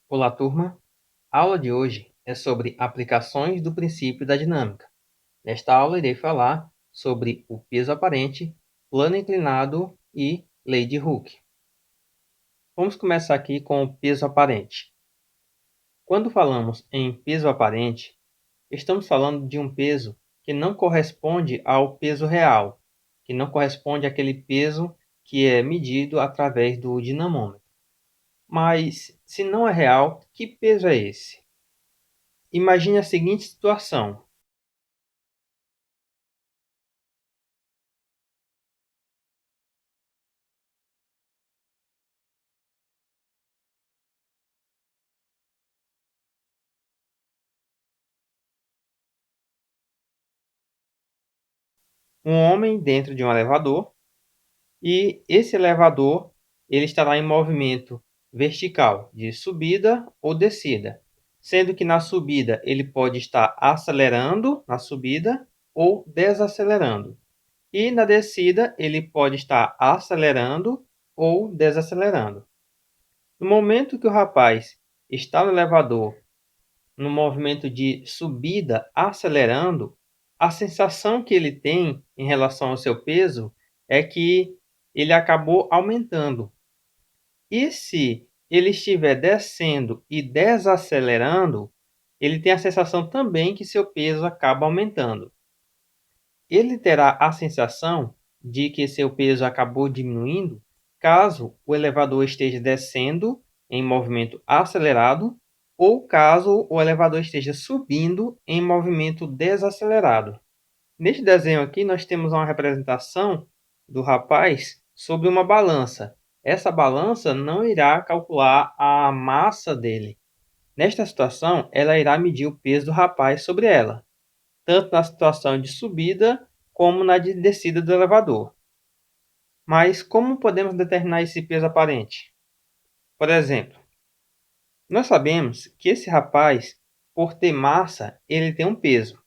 Olá, turma! A aula de hoje é sobre aplicações do princípio da dinâmica. Nesta aula, irei falar sobre o peso aparente, plano inclinado e lei de Hooke. Vamos começar aqui com o peso aparente. Quando falamos em peso aparente, estamos falando de um peso que não corresponde ao peso real, que não corresponde àquele peso que é medido através do dinamômetro. Mas, se não é real, que peso é esse? Imagine a seguinte situação: um homem dentro de um elevador, e esse elevador ele estará em movimento vertical, de subida ou descida, sendo que na subida ele pode estar acelerando na subida ou desacelerando, e na descida ele pode estar acelerando ou desacelerando. No momento que o rapaz está no elevador, no movimento de subida acelerando, a sensação que ele tem em relação ao seu peso é que ele acabou aumentando. E se ele estiver descendo e desacelerando, ele tem a sensação também que seu peso acaba aumentando. Ele terá a sensação de que seu peso acabou diminuindo caso o elevador esteja descendo em movimento acelerado ou caso o elevador esteja subindo em movimento desacelerado. Neste desenho aqui, nós temos uma representação do rapaz sobre uma balança. Essa balança não irá calcular a massa dele. Nesta situação, ela irá medir o peso do rapaz sobre ela, tanto na situação de subida como na de descida do elevador. Mas como podemos determinar esse peso aparente? Por exemplo, nós sabemos que esse rapaz, por ter massa, ele tem um peso,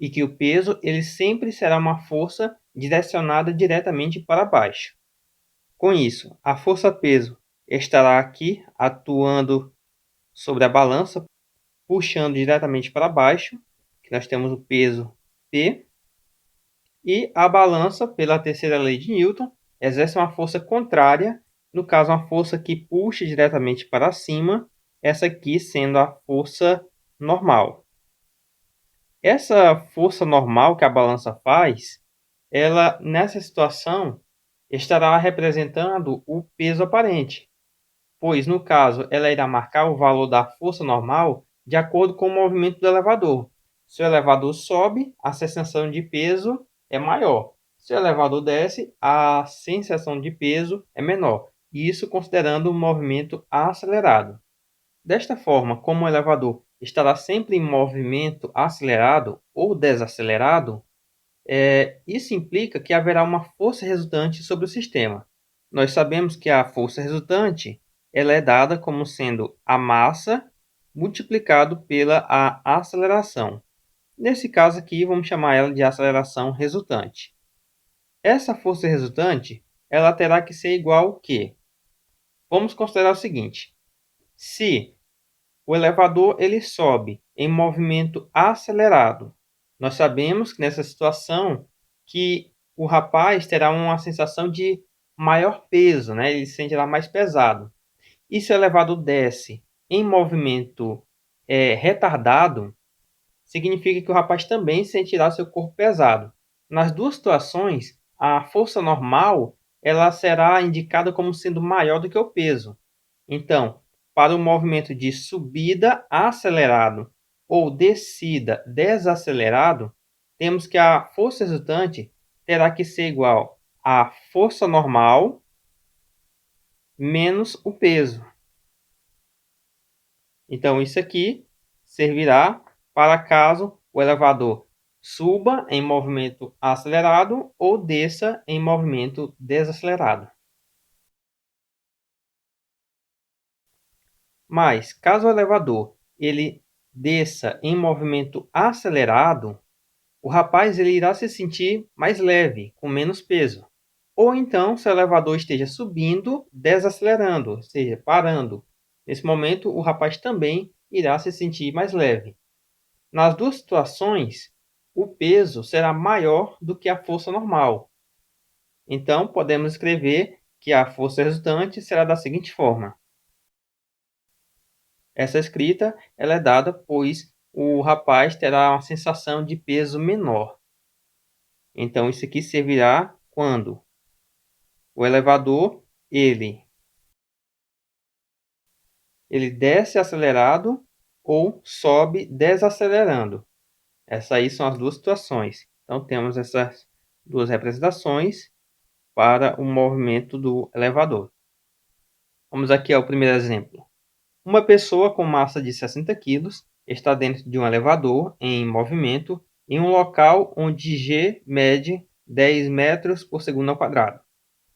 e que o peso ele sempre será uma força direcionada diretamente para baixo. Com isso, a força-peso estará aqui atuando sobre a balança, puxando diretamente para baixo, que nós temos o peso P, e a balança, pela terceira lei de Newton, exerce uma força contrária, no caso, uma força que puxa diretamente para cima, essa aqui sendo a força normal. Essa força normal que a balança faz, ela, nessa situação, estará representando o peso aparente, pois, no caso, ela irá marcar o valor da força normal de acordo com o movimento do elevador. Se o elevador sobe, a sensação de peso é maior. Se o elevador desce, a sensação de peso é menor. Isso considerando o movimento acelerado. Desta forma, como o elevador estará sempre em movimento acelerado ou desacelerado, isso implica que haverá uma força resultante sobre o sistema. Nós sabemos que a força resultante ela é dada como sendo a massa multiplicado pela a aceleração. Nesse caso aqui, vamos chamar ela de aceleração resultante. Essa força resultante ela terá que ser igual ao quê? Vamos considerar o seguinte: se o elevador ele sobe em movimento acelerado, nós sabemos que nessa situação que o rapaz terá uma sensação de maior peso, né? Ele se sentirá mais pesado. E se o elevador desce em movimento retardado, significa que o rapaz também sentirá seu corpo pesado. Nas duas situações, a força normal ela será indicada como sendo maior do que o peso. Então, para o movimento de subida acelerado ou descida desacelerado, temos que a força resultante terá que ser igual à força normal menos o peso. Então, isso aqui servirá para caso o elevador suba em movimento acelerado ou desça em movimento desacelerado. Mas, caso o elevador ele desça em movimento acelerado, o rapaz ele irá se sentir mais leve, com menos peso. Ou então, se o elevador esteja subindo, desacelerando, ou seja, parando. Nesse momento, o rapaz também irá se sentir mais leve. Nas duas situações, o peso será maior do que a força normal. Então, podemos escrever que a força resultante será da seguinte forma. Essa escrita ela é dada pois o rapaz terá uma sensação de peso menor. Então, isso aqui servirá quando o elevador ele desce acelerado ou sobe desacelerando. Essas aí são as duas situações. Então, temos essas duas representações para o movimento do elevador. Vamos aqui ao primeiro exemplo. Uma pessoa com massa de 60 kg está dentro de um elevador em movimento em um local onde G mede 10 metros por segundo ao quadrado.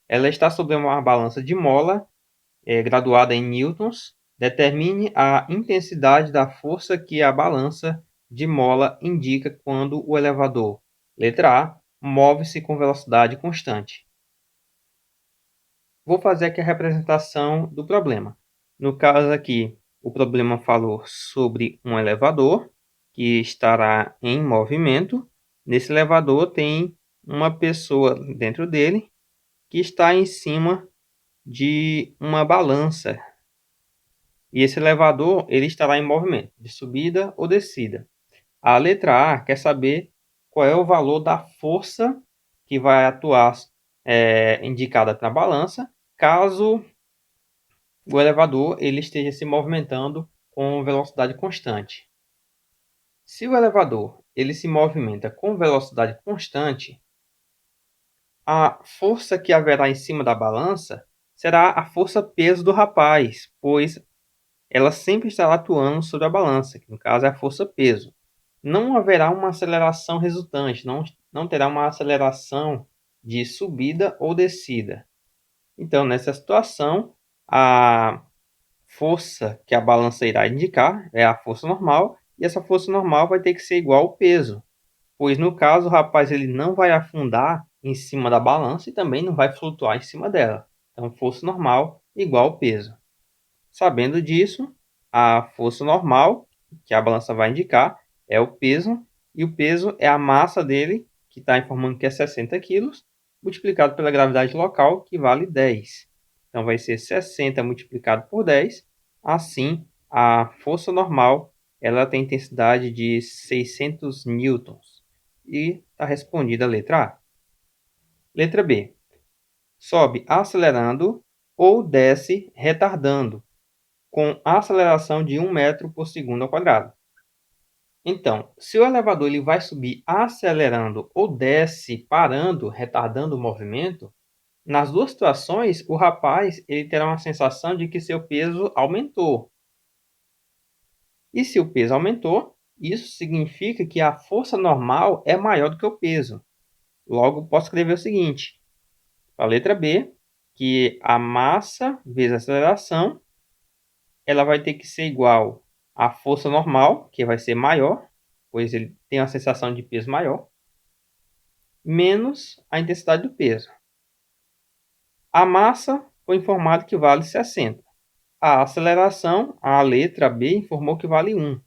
Ela está sobre uma balança de mola graduada em newtons. Determine a intensidade da força que a balança de mola indica quando o elevador, letra A, move-se com velocidade constante. Vou fazer aqui a representação do problema. No caso aqui, o problema falou sobre um elevador que estará em movimento. Nesse elevador tem uma pessoa dentro dele que está em cima de uma balança. E esse elevador ele estará em movimento, de subida ou descida. A letra A quer saber qual é o valor da força que vai atuar indicada na balança, caso o elevador ele esteja se movimentando com velocidade constante. Se o elevador ele se movimenta com velocidade constante, a força que haverá em cima da balança será a força peso do rapaz, pois ela sempre estará atuando sobre a balança, que no caso é a força peso. Não haverá uma aceleração resultante, não terá uma aceleração de subida ou descida. Então, nessa situação, a força que a balança irá indicar é a força normal, e essa força normal vai ter que ser igual ao peso, pois no caso o rapaz ele não vai afundar em cima da balança e também não vai flutuar em cima dela. Então, força normal igual ao peso. Sabendo disso, a força normal que a balança vai indicar é o peso, e o peso é a massa dele, que está informando que é 60 kg, multiplicado pela gravidade local, que vale 10. Então, vai ser 60 multiplicado por 10. Assim, a força normal ela tem intensidade de 600 newtons. E está respondida a letra A. Letra B. Sobe acelerando ou desce retardando, com aceleração de 1 metro por segundo ao quadrado. Então, se o elevador ele vai subir acelerando ou desce parando, retardando o movimento, nas duas situações, o rapaz ele terá uma sensação de que seu peso aumentou. E se o peso aumentou, isso significa que a força normal é maior do que o peso. Logo, posso escrever o seguinte, a letra B, que a massa vezes a aceleração, ela vai ter que ser igual à força normal, que vai ser maior, pois ele tem uma sensação de peso maior, menos a intensidade do peso. A massa foi informado que vale 60. A aceleração, a letra B, informou que vale 1,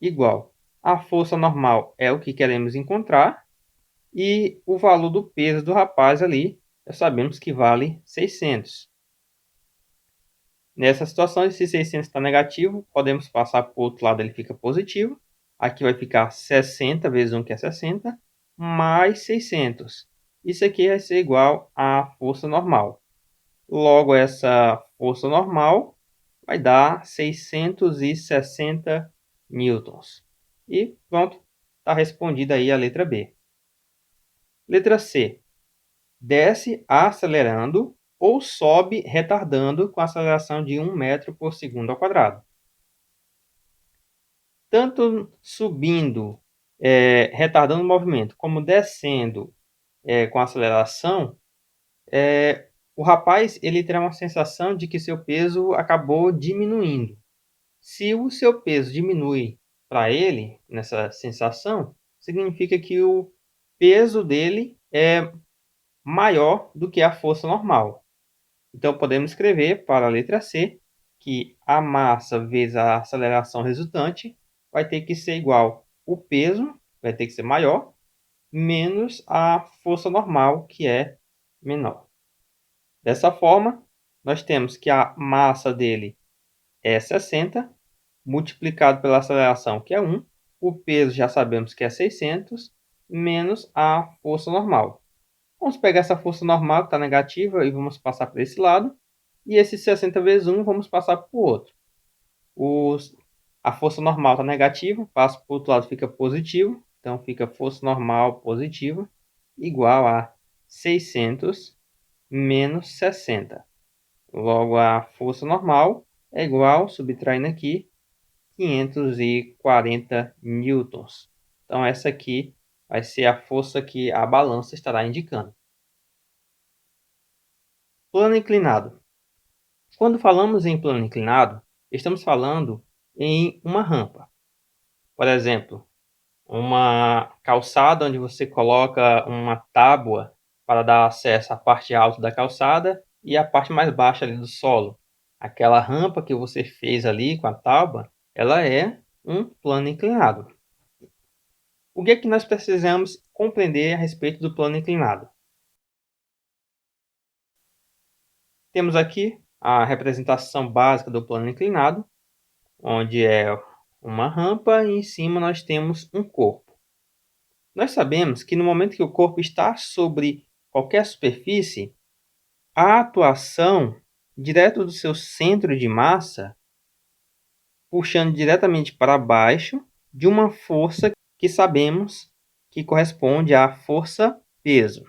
igual. A força normal é o que queremos encontrar, e o valor do peso do rapaz ali, já sabemos que vale 600. Nessa situação, esse 600 está negativo, podemos passar para o outro lado, ele fica positivo. Aqui vai ficar 60 vezes 1, que é 60, mais 600. Isso aqui vai ser igual à força normal. Logo, essa força normal vai dar 660 newtons. E pronto, está respondida aí a letra B. Letra C. Desce acelerando ou sobe retardando com aceleração de 1 metro por segundo ao quadrado. Tanto subindo, retardando o movimento, como descendo com aceleração, o rapaz ele terá uma sensação de que seu peso acabou diminuindo. Se o seu peso diminui para ele, nessa sensação, significa que o peso dele é maior do que a força normal. Então, podemos escrever para a letra C que a massa vezes a aceleração resultante vai ter que ser igual o peso, vai ter que ser maior, menos a força normal, que é menor. Dessa forma, nós temos que a massa dele é 60, multiplicado pela aceleração, que é 1. O peso já sabemos que é 600, menos a força normal. Vamos pegar essa força normal, que está negativa, e vamos passar para esse lado. E esse 60 vezes 1, vamos passar para o outro. A força normal está negativa, passa para o outro lado, fica positivo. Então, fica força normal positiva, igual a 600 menos 60. Logo, a força normal é igual, subtraindo aqui, 540 newtons. Então, essa aqui vai ser a força que a balança estará indicando. Plano inclinado. Quando falamos em plano inclinado, estamos falando em uma rampa. Por exemplo, uma calçada onde você coloca uma tábua para dar acesso à parte alta da calçada e à parte mais baixa ali do solo. Aquela rampa que você fez ali com a tábua, ela é um plano inclinado. O que é que nós precisamos compreender a respeito do plano inclinado? Temos aqui a representação básica do plano inclinado, onde é uma rampa e em cima nós temos um corpo. Nós sabemos que no momento que o corpo está sobre qualquer superfície, a atuação direto do seu centro de massa, puxando diretamente para baixo de uma força que sabemos que corresponde à força-peso.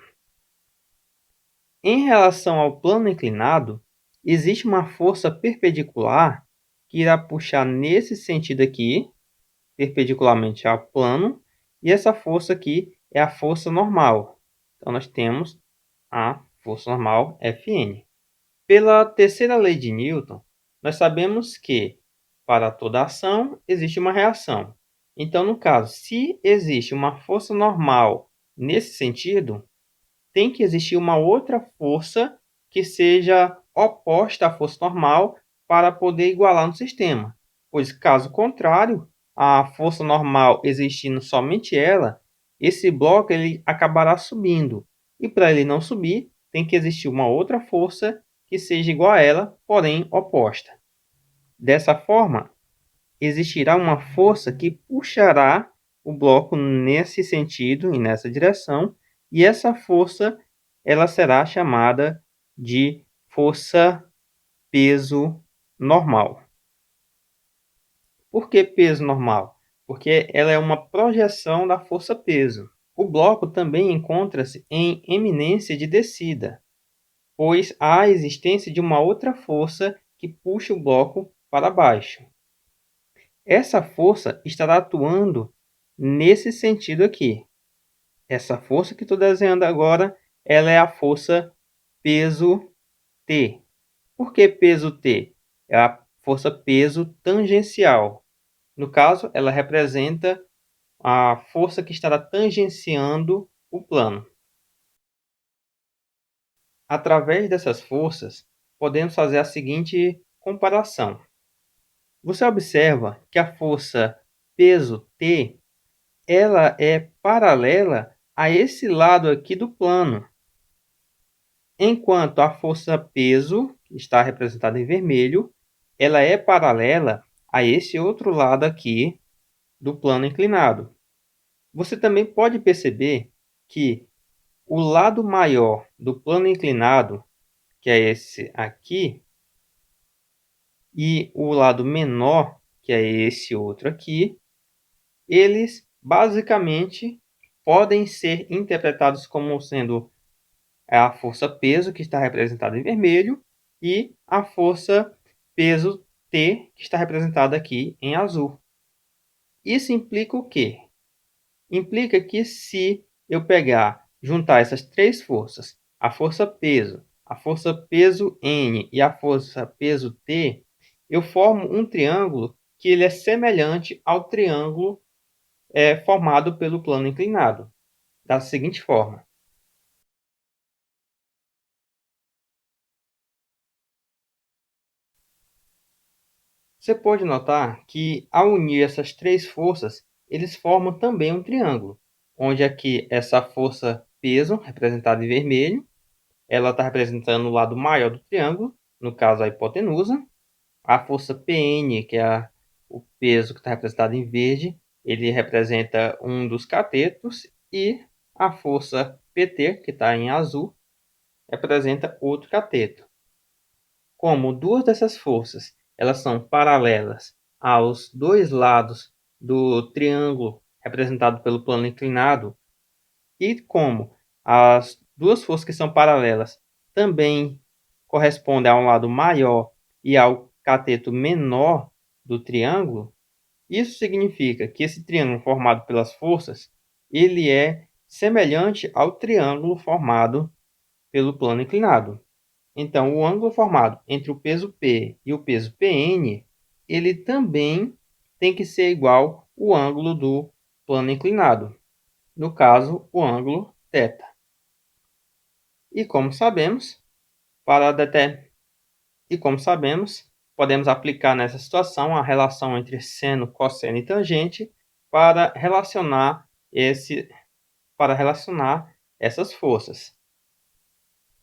Em relação ao plano inclinado, existe uma força perpendicular que irá puxar nesse sentido aqui, perpendicularmente ao plano, e essa força aqui é a força normal. Então, nós temos a força normal Fn. Pela terceira lei de Newton, nós sabemos que para toda ação existe uma reação. Então, no caso, se existe uma força normal nesse sentido, tem que existir uma outra força que seja oposta à força normal para poder igualar no sistema. Pois, caso contrário, a força normal existindo somente ela, esse bloco ele acabará subindo. E para ele não subir, tem que existir uma outra força que seja igual a ela, porém oposta. Dessa forma, existirá uma força que puxará o bloco nesse sentido e nessa direção, e essa força ela será chamada de força-peso normal. Por que peso normal? Porque ela é uma projeção da força-peso. O bloco também encontra-se em eminência de descida, pois há a existência de uma outra força que puxa o bloco para baixo. Essa força estará atuando nesse sentido aqui. Essa força que estou desenhando agora, ela é a força peso T. Por que peso T? É a força peso tangencial. No caso, ela representa a força que estará tangenciando o plano. Através dessas forças, podemos fazer a seguinte comparação. Você observa que a força peso T ela é paralela a esse lado aqui do plano, enquanto a força peso, que está representada em vermelho, ela é paralela a esse outro lado aqui do plano inclinado. Você também pode perceber que o lado maior do plano inclinado, que é esse aqui, e o lado menor, que é esse outro aqui, eles basicamente podem ser interpretados como sendo a força peso, que está representada em vermelho, e a força peso T, que está representada aqui em azul. Isso implica o quê? Implica que se eu juntar essas três forças, a força peso N e a força peso T, eu formo um triângulo que ele é semelhante ao triângulo formado pelo plano inclinado, da seguinte forma. Você pode notar que, ao unir essas três forças, eles formam também um triângulo, onde aqui essa força peso, representada em vermelho, ela está representando o lado maior do triângulo, no caso a hipotenusa. A força Pn, que é o peso que está representado em verde, ele representa um dos catetos, e a força Pt, que está em azul, representa outro cateto. Como duas dessas forças elas são paralelas aos dois lados do triângulo representado pelo plano inclinado, e como as duas forças que são paralelas também correspondem a um lado maior e ao cateto menor do triângulo, isso significa que esse triângulo formado pelas forças, ele é semelhante ao triângulo formado pelo plano inclinado. Então, o ângulo formado entre o peso P e o peso Pn, ele também tem que ser igual ao ângulo do plano inclinado, no caso, o ângulo θ. E como sabemos, podemos aplicar nessa situação a relação entre seno, cosseno e tangente para relacionar essas forças.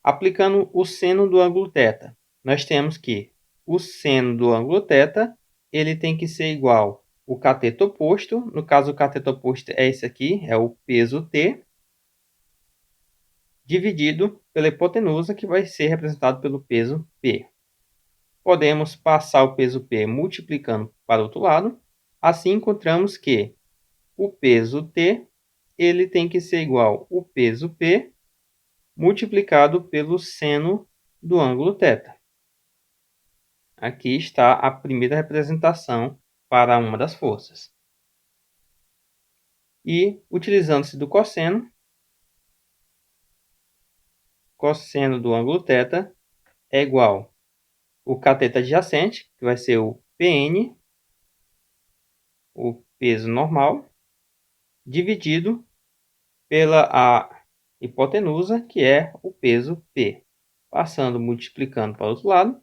Aplicando o seno do ângulo θ, nós temos que o seno do ângulo θ ele tem que ser igual ao cateto oposto. No caso, o cateto oposto é esse aqui, é o peso T, dividido pela hipotenusa, que vai ser representado pelo peso P. Podemos passar o peso P multiplicando para o outro lado. Assim, encontramos que o peso T ele tem que ser igual ao peso P multiplicado pelo seno do ângulo θ. Aqui está a primeira representação para uma das forças. E, utilizando-se do cosseno do ângulo θ é igual ao cateto adjacente, que vai ser o Pn, o peso normal, dividido pela a hipotenusa, que é o peso P. Passando, multiplicando para o outro lado,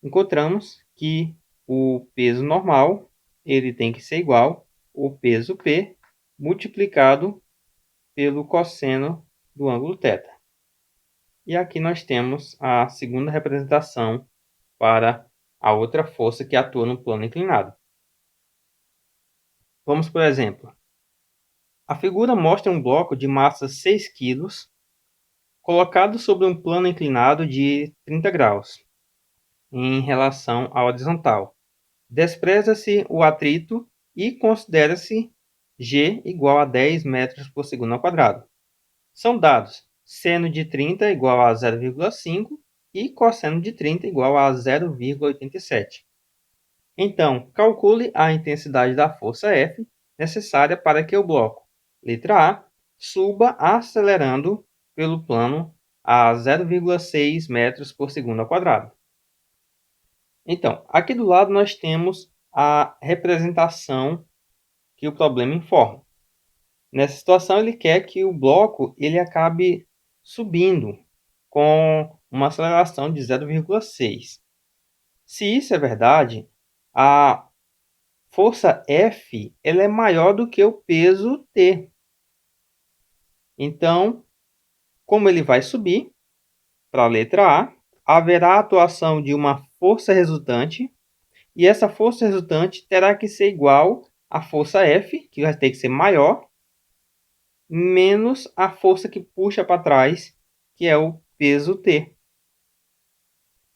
encontramos que o peso normal ele tem que ser igual ao peso P multiplicado pelo cosseno do ângulo θ. E aqui nós temos a segunda representação para a outra força que atua no plano inclinado. Vamos, por exemplo. A figura mostra um bloco de massa 6 kg colocado sobre um plano inclinado de 30 graus em relação à horizontal. Despreza-se o atrito e considera-se G igual a 10 metros por segundo ao quadrado. São dados seno de 30 igual a 0,5 e cosseno de 30 igual a 0,87. Então, calcule a intensidade da força F necessária para que o bloco, letra A, suba acelerando pelo plano a 0,6 metros por segundo ao quadrado. Então, aqui do lado nós temos a representação que o problema informa. Nessa situação, ele quer que o bloco ele acabe subindo com uma aceleração de 0,6. Se isso é verdade, a força F ela é maior do que o peso T. Então, como ele vai subir para a letra A, haverá a atuação de uma força resultante, e essa força resultante terá que ser igual à força F, que vai ter que ser maior, menos a força que puxa para trás, que é o peso T.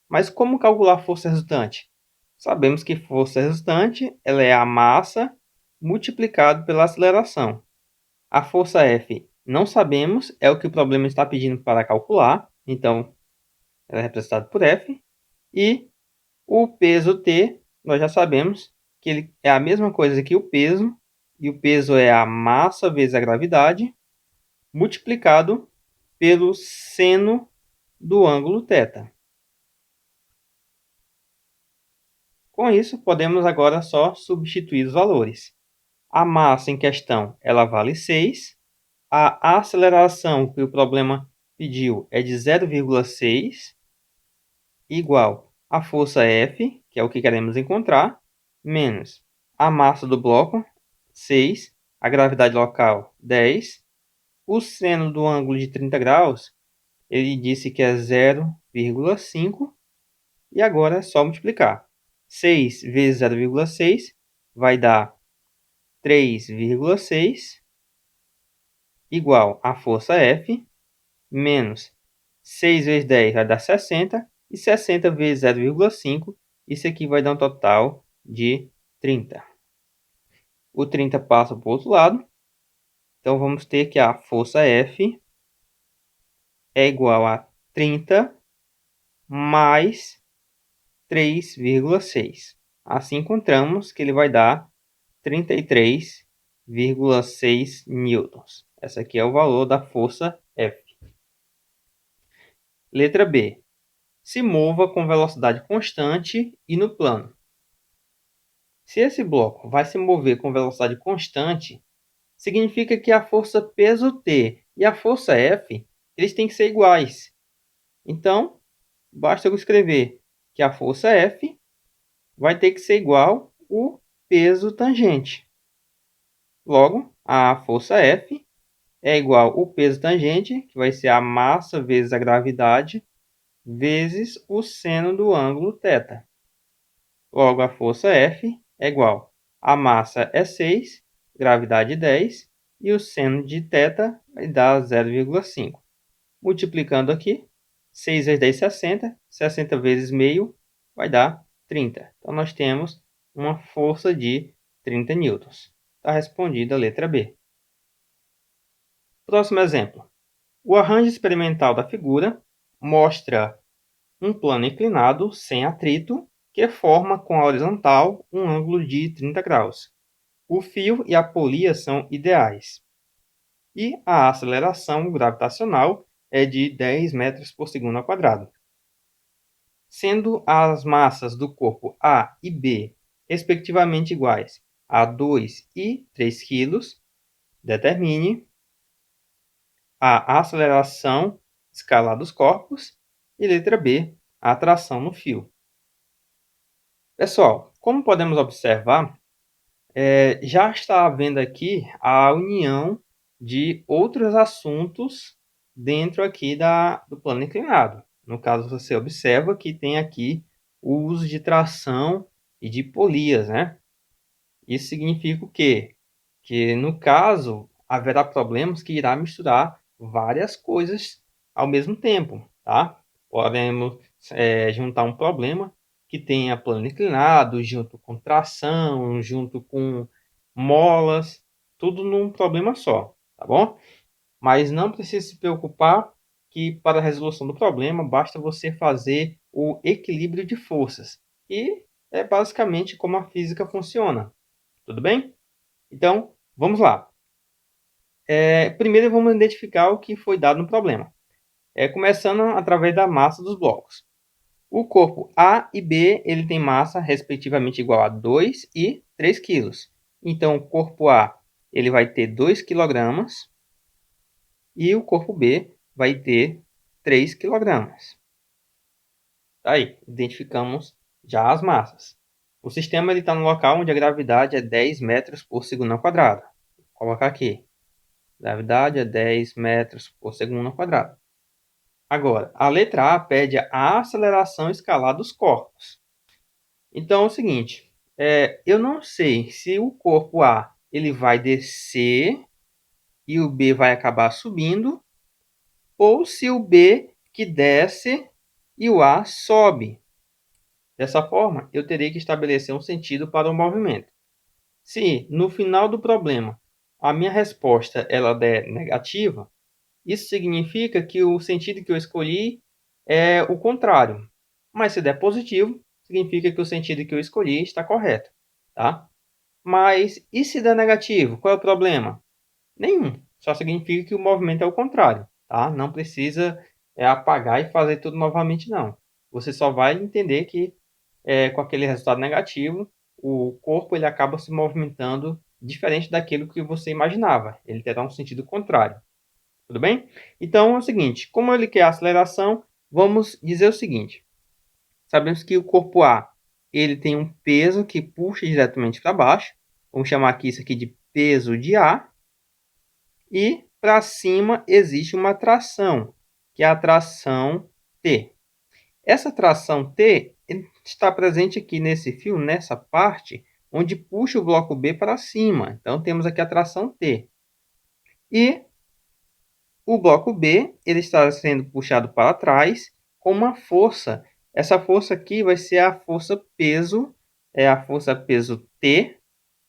Mas como calcular a força resultante? Sabemos que força resultante ela é a massa multiplicado pela aceleração. A força F não sabemos, é o que o problema está pedindo para calcular, então ela é representada por F. E o peso T, nós já sabemos que ele é a mesma coisa que o peso, e o peso é a massa vezes a gravidade, multiplicado pelo seno do ângulo θ. Com isso, podemos agora só substituir os valores. A massa em questão ela vale 6. A aceleração que o problema pediu é de 0,6, igual a força F, que é o que queremos encontrar, menos a massa do bloco, 6, a gravidade local, 10, o seno do ângulo de 30 graus, ele disse que é 0,5, e agora é só multiplicar. 6 vezes 0,6 vai dar 3,6 igual a força F, menos 6 vezes 10 vai dar 60, e 60 vezes 0,5, isso aqui vai dar um total de 30. O 30 passa para o outro lado, então vamos ter que a força F é igual a 30 mais 3,6. Assim encontramos que ele vai dar 33,6 newtons. Essa aqui é o valor da força F. Letra B. Se mova com velocidade constante e no plano. Se esse bloco vai se mover com velocidade constante, significa que a força peso T e a força F, eles têm que ser iguais. Então, basta eu escrever que a força F vai ter que ser igual ao peso tangente. Logo, a força F é igual ao peso tangente, que vai ser a massa vezes a gravidade, vezes o seno do ângulo θ. Logo, a força F é igual a massa é 6, gravidade 10, e o seno de θ vai dar 0,5. Multiplicando aqui, 6 vezes 10, 60. 60 vezes meio vai dar 30. Então, nós temos uma força de 30 newtons. Está respondida a letra B. Próximo exemplo. O arranjo experimental da figura mostra um plano inclinado sem atrito que forma com a horizontal um ângulo de 30 graus. O fio e a polia são ideais. E a aceleração gravitacional é de 10 metros por segundo ao quadrado. Sendo as massas do corpo A e B respectivamente iguais a 2 e 3 kg, determine a aceleração escalar dos corpos e letra B, a atração no fio. Pessoal, como podemos observar, já está havendo aqui a união de outros assuntos dentro aqui do plano inclinado. No caso, você observa que tem aqui o uso de tração e de polias, né? Isso significa o quê? Que, no caso, haverá problemas que irá misturar várias coisas ao mesmo tempo, tá? Podemos juntar um problema que tenha plano inclinado, junto com tração, junto com molas, tudo num problema só, tá bom? Mas não precisa se preocupar que para a resolução do problema basta você fazer o equilíbrio de forças. E é basicamente como a física funciona. Tudo bem? Então, vamos lá. Primeiro vamos identificar o que foi dado no problema. Começando através da massa dos blocos. O corpo A e B ele tem massa respectivamente igual a 2 e 3 kg. Então, o corpo A ele vai ter 2 kg e o corpo B vai ter 3 kg. Aí, identificamos já as massas. O sistema está no local onde a gravidade é 10 metros por segundo ao quadrado. Vou colocar aqui. Gravidade é 10 metros por segundo ao quadrado. Agora, a letra A pede a aceleração escalar dos corpos. Então, é o seguinte, eu não sei se o corpo A ele vai descer e o B vai acabar subindo, ou se o B que desce e o A sobe. Dessa forma, eu teria que estabelecer um sentido para o movimento. Se, no final do problema, a minha resposta ela der negativa, isso significa que o sentido que eu escolhi é o contrário. Mas se der positivo, significa que o sentido que eu escolhi está correto, tá? Mas e se der negativo? Qual é o problema? Nenhum. Só significa que o movimento é o contrário, tá? Não precisa apagar e fazer tudo novamente, não. Você só vai entender que com aquele resultado negativo, o corpo ele acaba se movimentando diferente daquilo que você imaginava. Ele terá um sentido contrário. Tudo bem? Então é o seguinte, como ele quer a aceleração, vamos dizer o seguinte. Sabemos que o corpo A ele tem um peso que puxa diretamente para baixo. Vamos chamar aqui isso aqui de peso de A. E para cima existe uma tração, que é a tração T. Essa tração T está presente aqui nesse fio, nessa parte, onde puxa o bloco B para cima. Então, temos aqui a tração T. E o bloco B ele está sendo puxado para trás com uma força. Essa força aqui vai ser a força peso, é a força peso T,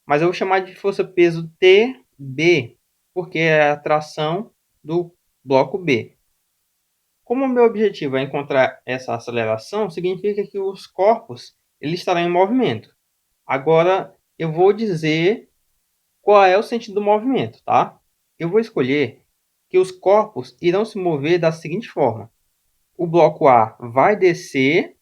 mas eu vou chamar de força peso TB, porque é a tração do bloco B. Como o meu objetivo é encontrar essa aceleração, significa que os corpos eles estarão em movimento. Agora, eu vou dizer qual é o sentido do movimento, tá? Eu vou escolher que os corpos irão se mover da seguinte forma. O bloco A vai descer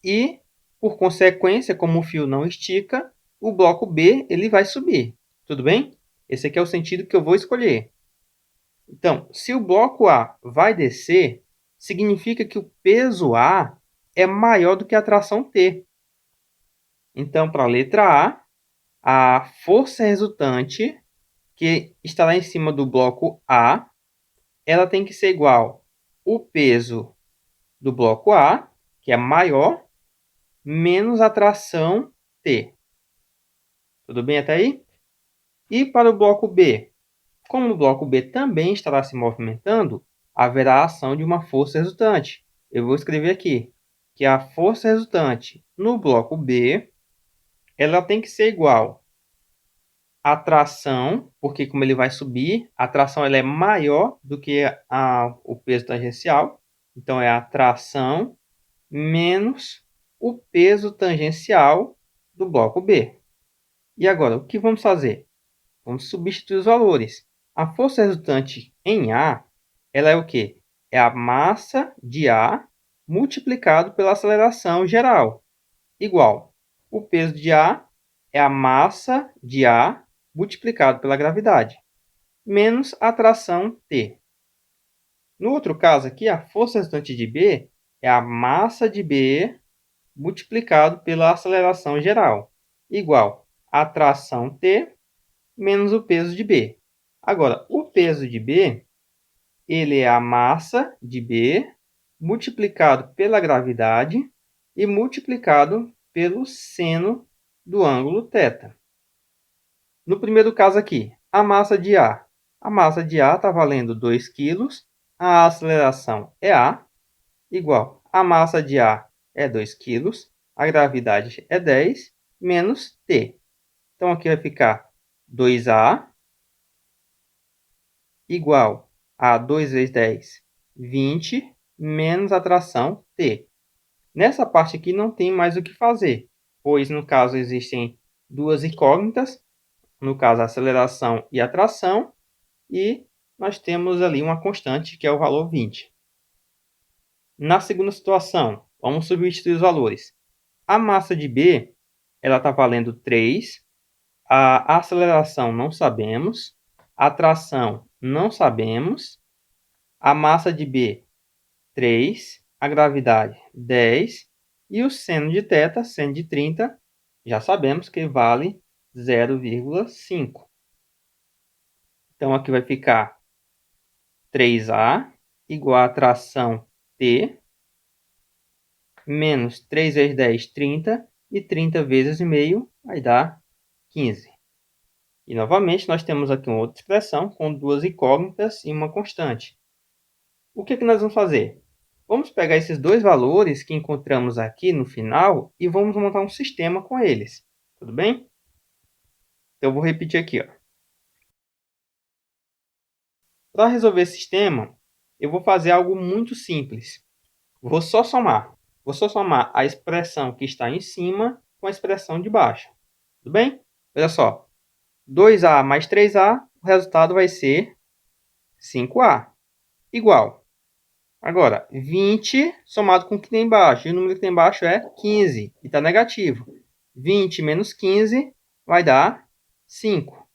e, por consequência, como o fio não estica, o bloco B ele vai subir. Tudo bem? Esse aqui é o sentido que eu vou escolher. Então, se o bloco A vai descer, significa que o peso A é maior do que a tração T. Então, para a letra A força resultante, que estará em cima do bloco A, ela tem que ser igual ao peso do bloco A, que é maior, menos a tração T. Tudo bem até aí? E para o bloco B? Como o bloco B também estará se movimentando, haverá a ação de uma força resultante. Eu vou escrever aqui que a força resultante no bloco B ela tem que ser igual à tração, porque como ele vai subir, a tração ela é maior do que o peso tangencial. Então, é a tração menos o peso tangencial do bloco B. E agora, o que vamos fazer? Vamos substituir os valores. A força resultante em A, ela é o quê? É a massa de A multiplicado pela aceleração geral, igual. O peso de A é a massa de A multiplicado pela gravidade, menos a tração T. No outro caso aqui, a força resultante de B é a massa de B multiplicado pela aceleração geral, igual a tração T menos o peso de B. Agora, o peso de B, ele é a massa de B multiplicado pela gravidade e multiplicado pelo seno do ângulo θ. No primeiro caso aqui, a massa de A. A massa de A está valendo 2 kg, a aceleração é A, igual a massa de A é 2 kg, a gravidade é 10, menos T. Então, aqui vai ficar 2A igual a 2 vezes 10, 20, menos a tração T. Nessa parte aqui não tem mais o que fazer, pois no caso existem duas incógnitas, no caso a aceleração e a tração, e nós temos ali uma constante que é o valor 20. Na segunda situação, vamos substituir os valores. A massa de B ela está valendo 3, a aceleração não sabemos, a tração não sabemos, a massa de B 3, a gravidade 10 e o seno de θ, seno de 30, já sabemos que vale 0,5. Então, aqui vai ficar 3A igual a tração T menos 3 vezes 10, 30, e 30 vezes meio vai dar 15. E, novamente, nós temos aqui uma outra expressão com duas incógnitas e uma constante. O que nós vamos fazer? Vamos pegar esses dois valores que encontramos aqui no final e vamos montar um sistema com eles. Tudo bem? Então, eu vou repetir aqui. Para resolver esse sistema, eu vou fazer algo muito simples. Vou só somar. Vou só somar a expressão que está em cima com a expressão de baixo. Tudo bem? Olha só. 2A mais 3A, o resultado vai ser 5A. Igual. Agora, 20 somado com o que tem embaixo. E o número que tem embaixo é 15. E está negativo. 20 menos 15 vai dar 5.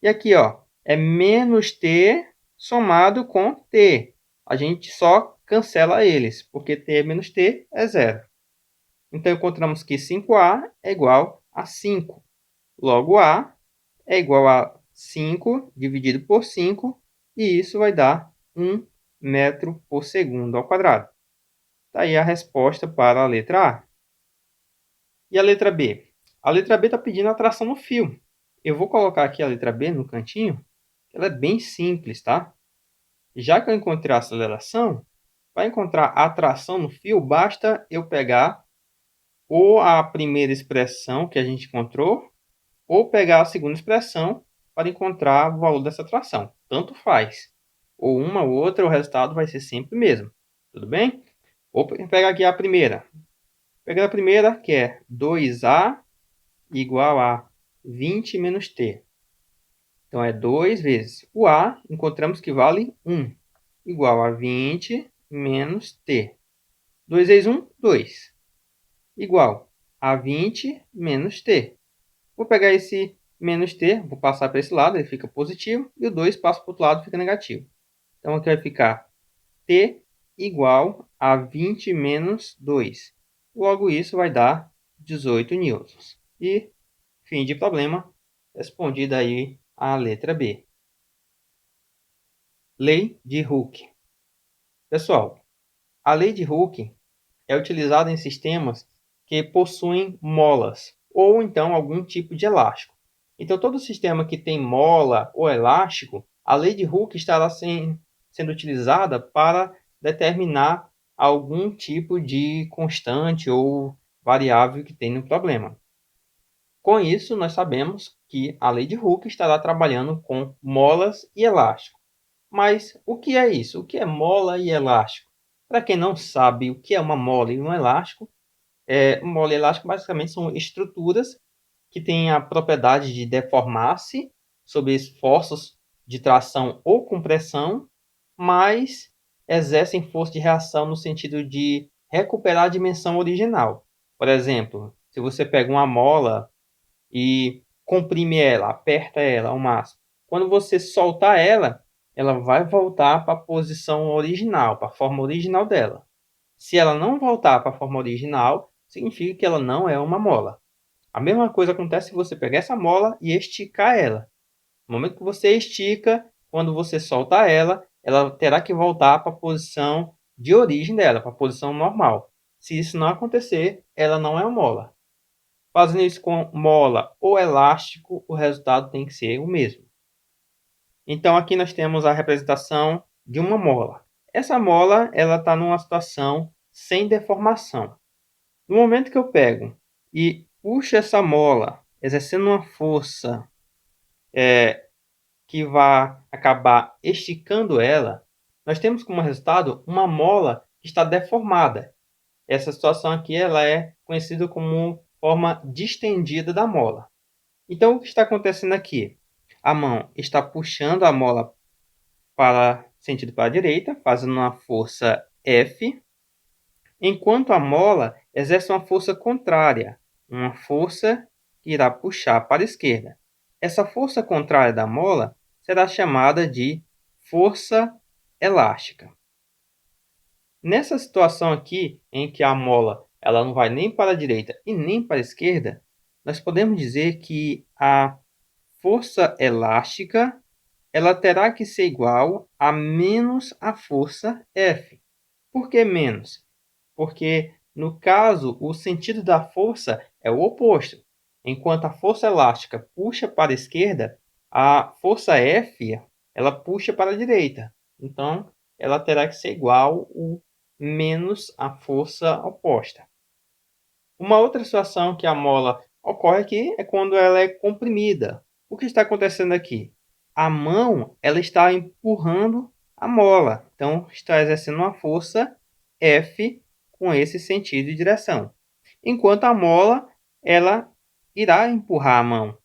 E aqui, ó, é menos T somado com T. A gente só cancela eles, porque T menos T é zero. Então, encontramos que 5A é igual a 5. Logo, A é igual a 5 dividido por 5, e isso vai dar 1 metro por segundo ao quadrado. Está aí a resposta para a letra A. E a letra B? A letra B está pedindo a tração no fio. Eu vou colocar aqui a letra B no cantinho. Ela é bem simples, tá? Já que eu encontrei a aceleração, para encontrar a tração no fio, basta eu pegar ou a primeira expressão que a gente encontrou, ou pegar a segunda expressão para encontrar o valor dessa tração. Tanto faz. Ou uma ou outra, o resultado vai ser sempre o mesmo. Tudo bem? Vou pegar aqui a primeira. Pegando a primeira, que é 2A igual a 20 menos T. Então, é 2 vezes o A, encontramos que vale 1, igual a 20 menos T. 2 vezes 1, 2. Igual a 20 menos T. Vou pegar esse menos T, vou passar para esse lado, ele fica positivo, e o 2 passa para o outro lado, fica negativo. Então, aqui vai ficar T igual a 20 menos 2. Logo, isso vai dar 18 newtons. E, fim de problema, respondida aí a letra B. Lei de Hooke. Pessoal, a lei de Hooke é utilizada em sistemas que possuem molas ou então algum tipo de elástico. Então, todo sistema que tem mola ou elástico, a lei de Hooke estará sendo utilizada para determinar algum tipo de constante ou variável que tem no problema. Com isso, nós sabemos que a lei de Hooke estará trabalhando com molas e elástico. Mas o que é isso? O que é mola e elástico? Para quem não sabe o que é uma mola e um elástico, mola e elástico basicamente são estruturas que têm a propriedade de deformar-se sob esforços de tração ou compressão, mas exercem força de reação no sentido de recuperar a dimensão original. Por exemplo, se você pega uma mola e comprime ela, aperta ela ao máximo. Quando você soltar ela, ela vai voltar para a posição original, para a forma original dela. Se ela não voltar para a forma original, significa que ela não é uma mola. A mesma coisa acontece se você pegar essa mola e esticar ela. No momento que você estica, quando você soltar ela, ela terá que voltar para a posição de origem dela, para a posição normal. Se isso não acontecer, ela não é uma mola. Fazendo isso com mola ou elástico, o resultado tem que ser o mesmo. Então, aqui nós temos a representação de uma mola. Essa mola ela está numa situação sem deformação. No momento que eu pego e puxo essa mola, exercendo uma força que vai acabar esticando ela, nós temos como resultado uma mola que está deformada. Essa situação aqui ela é conhecida como forma distendida da mola. Então, o que está acontecendo aqui? A mão está puxando a mola para sentido para a direita, fazendo uma força F, enquanto a mola exerce uma força contrária, uma força que irá puxar para a esquerda. Essa força contrária da mola será chamada de força elástica. Nessa situação aqui, em que a mola ela não vai nem para a direita e nem para a esquerda, nós podemos dizer que a força elástica ela terá que ser igual a menos a força F. Por que menos? Porque, no caso, o sentido da força é o oposto. Enquanto a força elástica puxa para a esquerda, a força F ela puxa para a direita. Então, ela terá que ser igual a menos a força oposta. Uma outra situação que a mola ocorre aqui é quando ela é comprimida. O que está acontecendo aqui? A mão ela está empurrando a mola, então está exercendo uma força F com esse sentido e direção. Enquanto a mola ela irá empurrar a mão,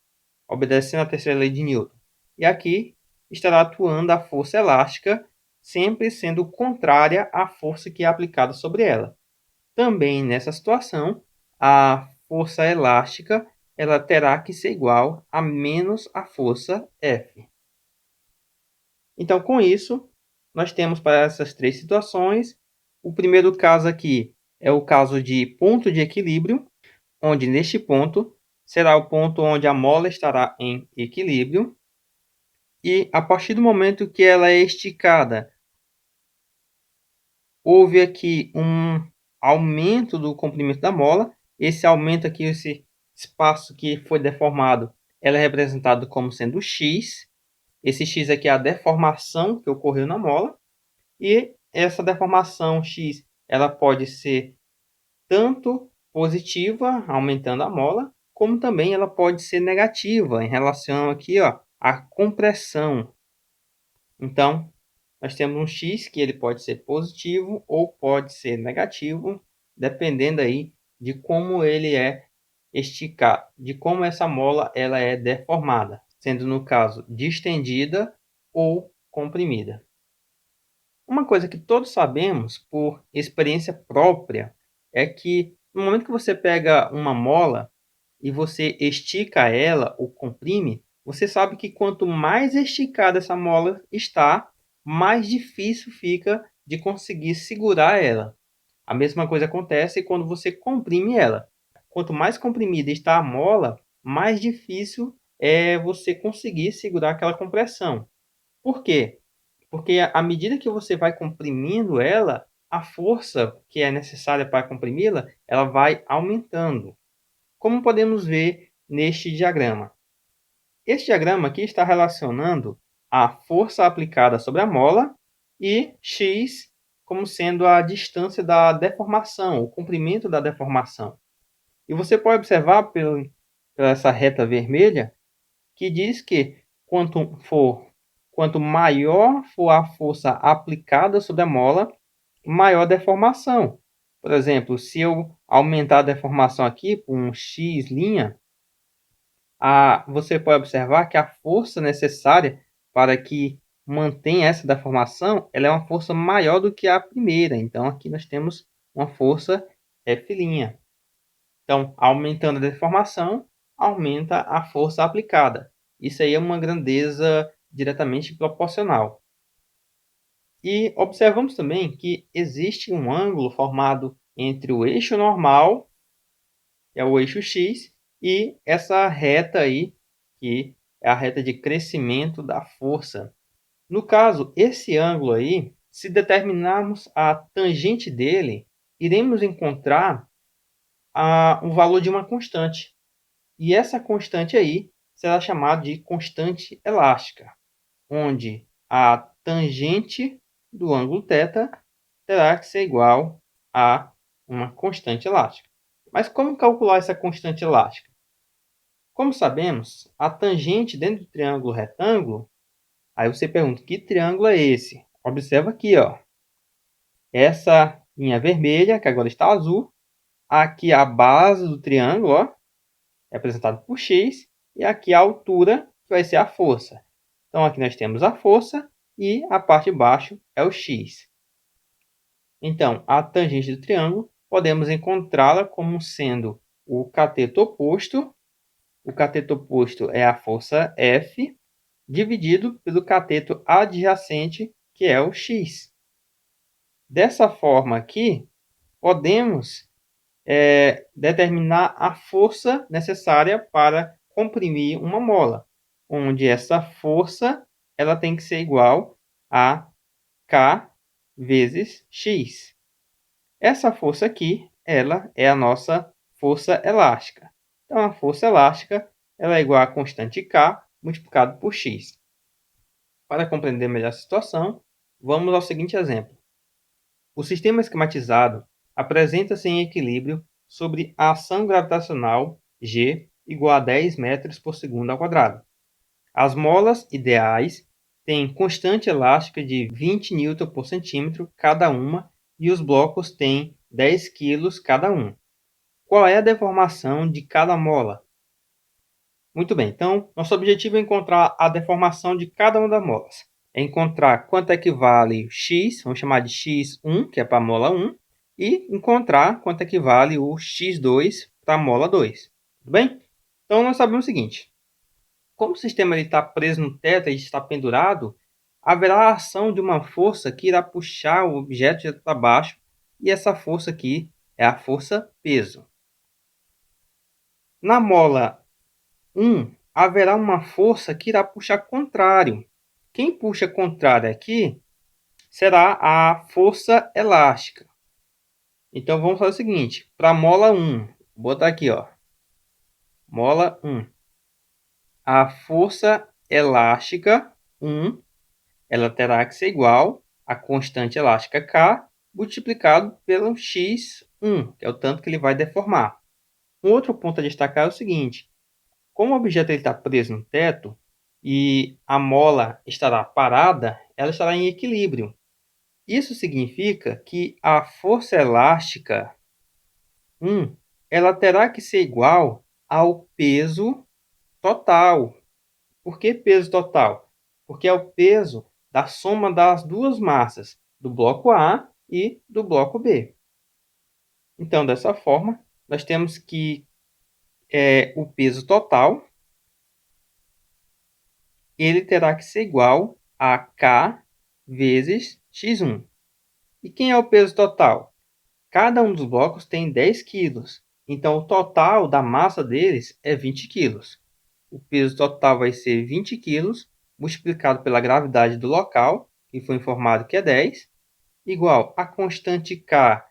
obedecendo à terceira lei de Newton. E aqui estará atuando a força elástica, sempre sendo contrária à força que é aplicada sobre ela. Também nessa situação, a força elástica ela terá que ser igual a menos a força F. Então, com isso, nós temos para essas três situações, o primeiro caso aqui é o caso de ponto de equilíbrio, onde neste ponto será o ponto onde a mola estará em equilíbrio. E a partir do momento que ela é esticada, houve aqui um aumento do comprimento da mola. Esse aumento aqui, esse espaço que foi deformado, ela é representado como sendo x. Esse x aqui é a deformação que ocorreu na mola. E essa deformação x, ela pode ser tanto positiva, aumentando a mola, como também ela pode ser negativa em relação aqui, ó, à compressão. Então, nós temos um x que ele pode ser positivo ou pode ser negativo, dependendo aí de como ele é esticado, de como essa mola ela é deformada, sendo no caso distendida ou comprimida. Uma coisa que todos sabemos por experiência própria é que no momento que você pega uma mola e você estica ela ou comprime, você sabe que quanto mais esticada essa mola está, mais difícil fica de conseguir segurar ela. A mesma coisa acontece quando você comprime ela. Quanto mais comprimida está a mola, mais difícil é você conseguir segurar aquela compressão. Por quê? Porque à medida que você vai comprimindo ela, a força que é necessária para comprimi-la, ela vai aumentando. Como podemos ver neste diagrama. Este diagrama aqui está relacionando a força aplicada sobre a mola e x como sendo a distância da deformação, o comprimento da deformação. E você pode observar pela essa reta vermelha que diz que quanto maior for a força aplicada sobre a mola, maior a deformação. Por exemplo, se eu aumentar a deformação aqui por um x', você pode observar que a força necessária para que mantenha essa deformação, ela é uma força maior do que a primeira. Então, aqui nós temos uma força F'. Então, aumentando a deformação, aumenta a força aplicada. Isso aí é uma grandeza diretamente proporcional. E observamos também que existe um ângulo formado entre o eixo normal, que é o eixo x, e essa reta aí, que é a reta de crescimento da força. No caso, esse ângulo aí, se determinarmos a tangente dele, iremos encontrar um valor de uma constante. E essa constante aí será chamada de constante elástica, onde a tangente do ângulo θ terá que ser igual a uma constante elástica. Mas como calcular essa constante elástica? Como sabemos, a tangente dentro do triângulo retângulo, aí você pergunta, que triângulo é esse? Observa aqui, ó. Essa linha vermelha, que agora está azul, aqui a base do triângulo, ó, é representado por x, e aqui a altura, que vai ser a força. Então, aqui nós temos a força e a parte de baixo é o x. Então, a tangente do triângulo, podemos encontrá-la como sendo o cateto oposto. O cateto oposto é a força F, dividido pelo cateto adjacente, que é o x. Dessa forma aqui, podemos determinar a força necessária para comprimir uma mola, onde essa força ela tem que ser igual a K vezes X. Essa força aqui, ela é a nossa força elástica. Então, a força elástica ela é igual a constante K multiplicado por X. Para compreender melhor a situação, vamos ao seguinte exemplo. O sistema esquematizado apresenta-se em equilíbrio sobre a ação gravitacional G igual a 10 metros por segundo ao quadrado. As molas ideais têm constante elástica de 20 N por centímetro cada uma e os blocos têm 10 kg cada um. Qual é a deformação de cada mola? Muito bem, então nosso objetivo é encontrar a deformação de cada uma das molas. É encontrar quanto equivale x, vamos chamar de x1, que é para a mola 1, e encontrar quanto equivale o x2 para a mola 2. Tudo bem? Então nós sabemos o seguinte, como o sistema está preso no teto e está pendurado, haverá a ação de uma força que irá puxar o objeto para baixo, e essa força aqui é a força peso. Na mola 1, haverá uma força que irá puxar contrário. Quem puxa contrário aqui será a força elástica. Então, vamos fazer o seguinte. Para a mola 1, vou botar aqui, ó. Mola 1. A força elástica 1, ela terá que ser igual à constante elástica K multiplicado pelo x1, que é o tanto que ele vai deformar. Um outro ponto a destacar é o seguinte. Como o objeto está preso no teto e a mola estará parada, ela estará em equilíbrio. Isso significa que a força elástica 1, ela terá que ser igual ao peso total. Por que peso total? Porque é o peso da soma das duas massas, do bloco A e do bloco B. Então, dessa forma, nós temos que o peso total ele terá que ser igual a K vezes x1. E quem é o peso total? Cada um dos blocos tem 10 quilos. Então, o total da massa deles é 20 quilos. O peso total vai ser 20 quilos multiplicado pela gravidade do local, que foi informado que é 10, igual a constante K,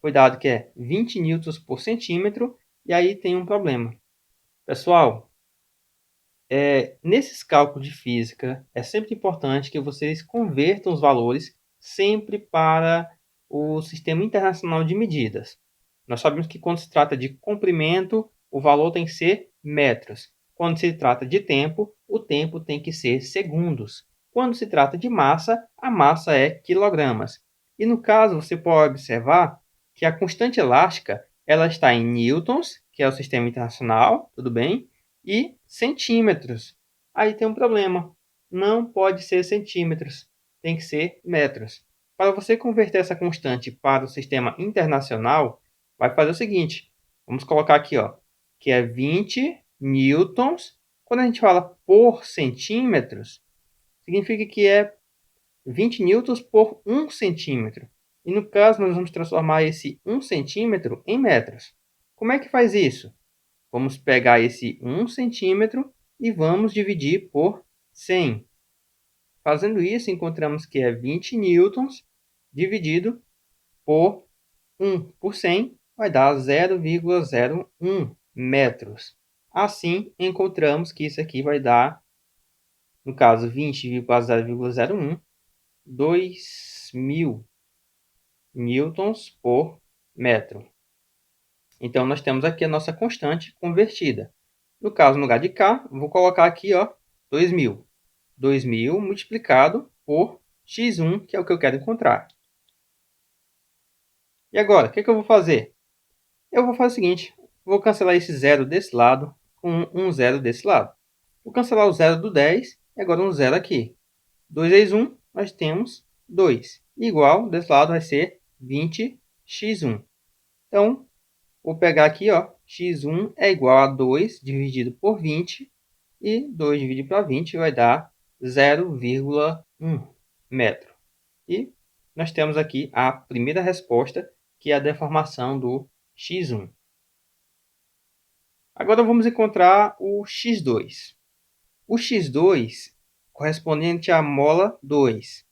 foi dado que é 20 newtons por centímetro, e aí tem um problema. Pessoal, nesses cálculos de física, é sempre importante que vocês convertam os valores sempre para o Sistema Internacional de Medidas. Nós sabemos que quando se trata de comprimento, o valor tem que ser metros. Quando se trata de tempo, o tempo tem que ser segundos. Quando se trata de massa, a massa é quilogramas. E no caso, você pode observar que a constante elástica ela está em newtons, que é o Sistema Internacional, tudo bem? E centímetros. Aí tem um problema. Não pode ser centímetros, tem que ser metros. Para você converter essa constante para o sistema internacional, vai fazer o seguinte. Vamos colocar aqui, ó, que é 20 newtons. Quando a gente fala por centímetros, significa que é 20 newtons por 1 centímetro. E no caso, nós vamos transformar esse 1 centímetro em metros. Como é que faz isso? Vamos pegar esse 1 centímetro e vamos dividir por 100. Fazendo isso, encontramos que é 20 newtons dividido por 1 por 100, vai dar 0,01 metros. Assim, encontramos que isso aqui vai dar, no caso, 20,0,01, 2.000 newtons por metro. Então, nós temos aqui a nossa constante convertida. No caso, no lugar de K, vou colocar aqui, ó, 2.000. 2.000 multiplicado por x1, que é o que eu quero encontrar. E agora, o que eu vou fazer? Eu vou fazer o seguinte, vou cancelar esse zero desse lado com um zero desse lado. Vou cancelar o zero do 10 e agora um zero aqui. 2 vezes 1, nós temos 2. Igual, desse lado vai ser 20x1. Então, vou pegar aqui, ó, x1 é igual a 2 dividido por 20. E 2 dividido para 20 vai dar 0,1 metro. E nós temos aqui a primeira resposta, que é a deformação do x1. Agora vamos encontrar o x2. O x2 correspondente à mola 2.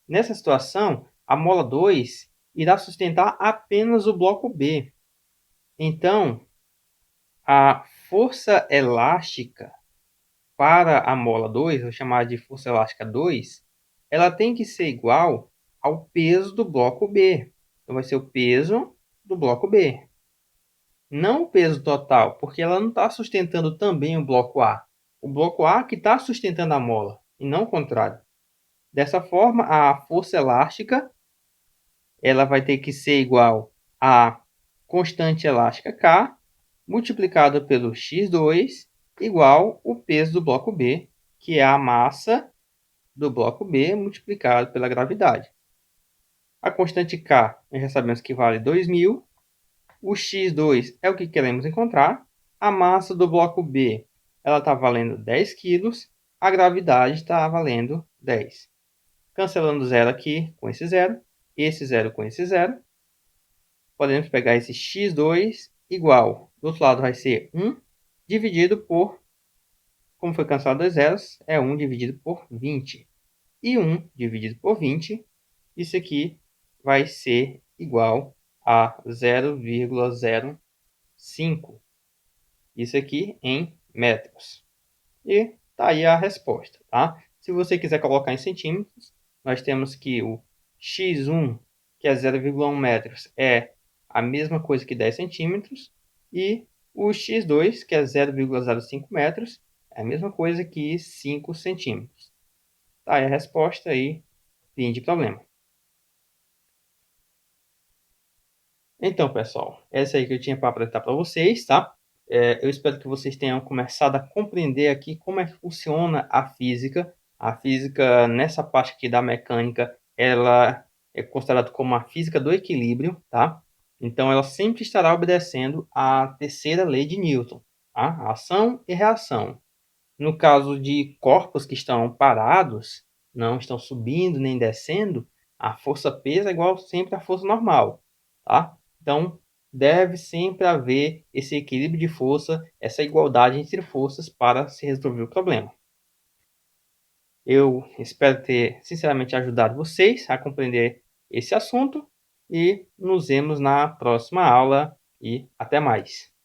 Nessa situação, a mola 2 irá sustentar apenas o bloco B. Então, a força elástica para a mola 2, vou chamar de força elástica 2, ela tem que ser igual ao peso do bloco B. Então, vai ser o peso do bloco B. Não o peso total, porque ela não está sustentando também o bloco A. O bloco A que está sustentando a mola, e não o contrário. Dessa forma, a força elástica ela vai ter que ser igual a constante elástica K multiplicado pelo x2 igual o peso do bloco B, que é a massa do bloco B multiplicado pela gravidade. A constante K, nós já sabemos que vale 2.000. O x2 é o que queremos encontrar. A massa do bloco B ela está valendo 10 quilos. A gravidade está valendo 10. Cancelando zero aqui com esse zero com esse zero, podemos pegar esse x2 igual, do outro lado vai ser 1 dividido por, como foi cancelado 2 zeros, é 1 dividido por 20. E 1 dividido por 20, isso aqui vai ser igual a 0,05. Isso aqui em metros. E tá aí a resposta, tá? Se você quiser colocar em centímetros, nós temos que o x1, que é 0,1 metros, é a mesma coisa que 10 centímetros. E o x2, que é 0,05 metros, é a mesma coisa que 5 centímetros. Tá aí a resposta aí, fim de problema. Então, pessoal, essa aí que eu tinha para apresentar para vocês, tá? Eu espero que vocês tenham começado a compreender aqui como é que funciona a física. A física, nessa parte aqui da mecânica, ela é considerada como a física do equilíbrio, tá? Então, ela sempre estará obedecendo à terceira lei de Newton, tá? Ação e reação. No caso de corpos que estão parados, não estão subindo nem descendo, a força peso é igual sempre à força normal, tá? Então, deve sempre haver esse equilíbrio de força, essa igualdade entre forças para se resolver o problema. Eu espero ter sinceramente ajudado vocês a compreender esse assunto e nos vemos na próxima aula e até mais.